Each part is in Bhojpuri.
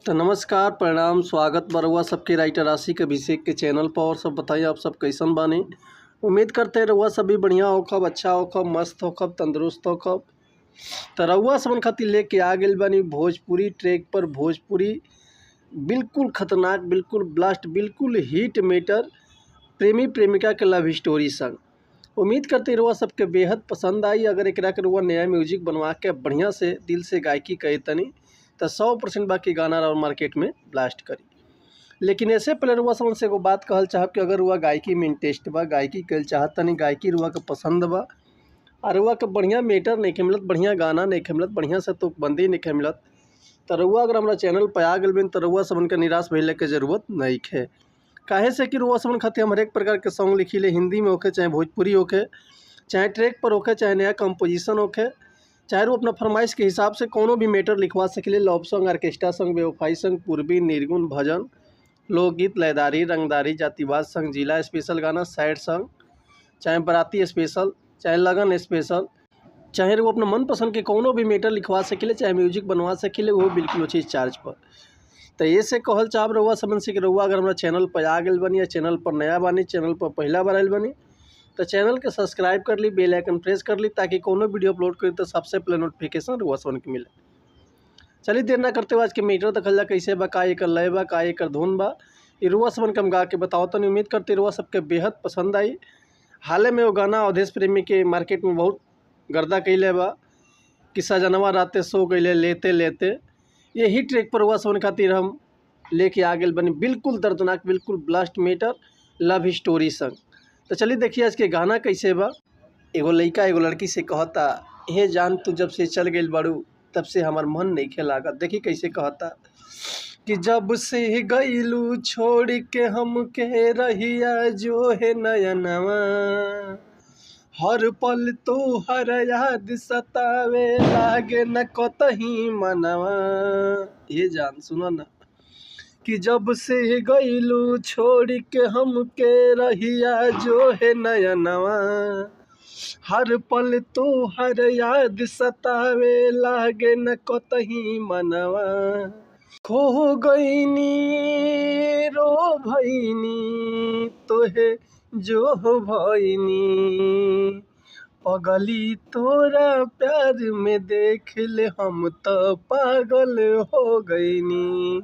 तो नमस्कार, प्रणाम, स्वागत बा रउआ सबके राइटर आशिक अभिषेक के चैनल पर। और सब बताइए आप सब कैसन बानी। उम्मीद करते हैं रउआ सब भी बढ़िया होखब, अच्छा होखब, मस्त होखब, तंदुरुस्त होखब। तो रउआ सबन खातिर लेके आ गइल बानी भोजपुरी ट्रैक पर भोजपुरी बिल्कुल खतरनाक, बिल्कुल ब्लास्ट, बिल्कुल हिट मेटर प्रेमी प्रेमिका के लव स्टोरी संग। उम्मीद करते रउआ सबके बेहद पसंद आई। अगर एकरा के रउआ नया म्यूजिक बनवा के बढ़िया से दिल से गायकी कहे तनी तो 100% बाकी गाना और मार्केट में ब्लास्ट करी। लेकिन ऐसे पहले रुआ समझ से एगो बात कहल चाहब कि अगर रुआ गायकी में इंटरेस्ट बा, गायकी कल चाहत तनी, गायकी रुआ के पसंद बा और रुआ के बढ़िया मेटर नहीं मिलत, बढ़िया गाना नहीं मिलत, बढ़िया से तुकबंदी नहीं मिलत, तो रुआ अगर हमारा चैनल पर आ गल बिन तो रुआ समन के निराश भइले के जरूरत नहीं है। काहे से कि रुआ समन खातिर हम हर एक प्रकार के सॉन्ग लिखी ले, हिंदी में होके चाहे भोजपुरी होके, चाहे ट्रैक पर होके, चाहे नया कंपोजिशन होके, चाहे वो अपना फरमाइश के हिसाब से कोनो भी मैटर लिखवा सके। लव सॉन्ग, ऑर्केस्ट्रा सॉन्ग, बेवफाई सॉन्ग, पूर्वी, निर्गुण, भजन, लोकगीत, लयदारी, रंगदारी, जातिवाद सॉन्ग, जिला स्पेशल गाना, सैड सॉन्ग, चाहे बाराती स्पेशल, चाहे लगन स्पेशल, चाहे वो अपना मनपसंद के कोनो भी मैटर लिखवा सके, चाहे म्यूजिक बनवा सके, वो बिल्कुल चीज़ चार्ज पर। तो ये से कहल चाहब रउआ समझ से कि रउआ अगर हमारा चैनल पर आ गए बनी या चैनल पर नया बानी, चैनल पर पहला बार आयल बनी, तो चैनल के सब्सक्राइब कर ली, बेल आइकन प्रेस कर ली, ताकि कोनो वीडियो अपलोड करी तो सबसे पहले नोटिफिकेशन रुआ सन के मिले। चलिए देर ना करते हुए आज के मीटर देखल जा कैसे बा, का एकर लय बा, का एकर धुन बा, ये रुआ सबन के हम गा के बताओ तो। उम्मीद करते रुआ सबके बेहद पसंद आई। हाल में वो गाना अवधेश प्रेमी के मार्केट में बहुत गर्दा कैले बा कि सजनवा राते सो गइले लेते लेते। यही ट्रैक पर रुआ सबन खातिर हम लेके आ गए बनी बिल्कुल दर्दनाक, बिल्कुल ब्लास्ट मेटर लव स्टोरी संग। तो चलिए देखिए आज के गाना कैसे बा। एगो लड़का एगो लड़की से कहता, हे जान तू जब से चल गइल बाड़ू तब से हमार मन नहीं खेलागा। देखिए कैसे कहता कि जब से गइलू छोड़ के हम के रहिया जो है नयनवा, हर पल तो हर याद सतावे लागे न कतही मनवा। ये जान सुनो ना कि जब से गइलू छोड़ के हम के रहिया जो है नयनवा, हर पल तो हर याद सतावे लागे न कतही मनवा। खो गईनी रो भईनी तोहे जो भईनी, पगली तोरा प्यार में देख ले हम तो पागल हो गईनी,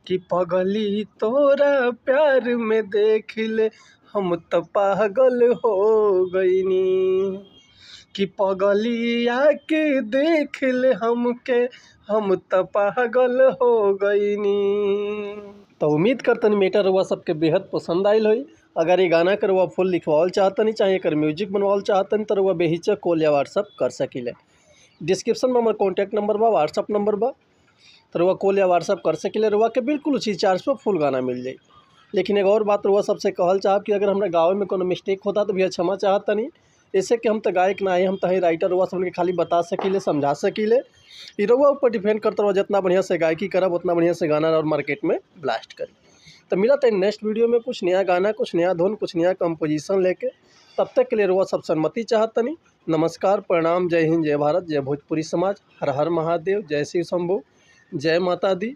कि पगली तोरा प्यार में देख ले हम तो पागल हो गईनी, कि पगली आके देख ले हमके हम तो पागल हो गईनी। तो उम्मीद करतनी मेटर रुआ सबके बेहद पसंद आयल होई। अगर ये गाना कर रुआ फुल लिखवाल चाहतनी, चाहे एकर म्यूजिक बनवाल चाहतनी, तो रुआ बेहिचक कॉल या व्हाट्सअप कर सकिले। डिस्क्रिप्शन में हमारा कॉन्टैक्ट नंबर बा, व्हाट्सअप नंबर बा, तो रुआ कॉल या व्हाट्सअप कर सकिले। रुआ के बिल्कुल उसी चार्ज पर फुल गाना मिल जाए। लेकिन एक और बात रुआ सबसे कहल चाहब कि अगर हमारे गाँव में कोनो मिस्टेक होता तो भैया क्षमा चाहतनी। ऐसे कि हम तो गायक ना है, हम तो राइटर रुआ सबके खाली बता सकिले, समझा सकिले। ये रुआ ऊपर डिपेंड करता रहा, जितना बढ़िया से गायकी करब उतना बढ़िया से गाना और मार्केट में ब्लास्ट करी। तो मिला था नेक्स्ट वीडियो में कुछ नया गाना, कुछ नया धुन, कुछ नया कंपोजिशन लेके। तब तक के लिए रुआ सब सन्मति चाहतनी। नमस्कार, प्रणाम, जय हिंद, जय भारत, जय भोजपुरी समाज, हर हर महादेव, जय शिव शंभू, जय माता दी।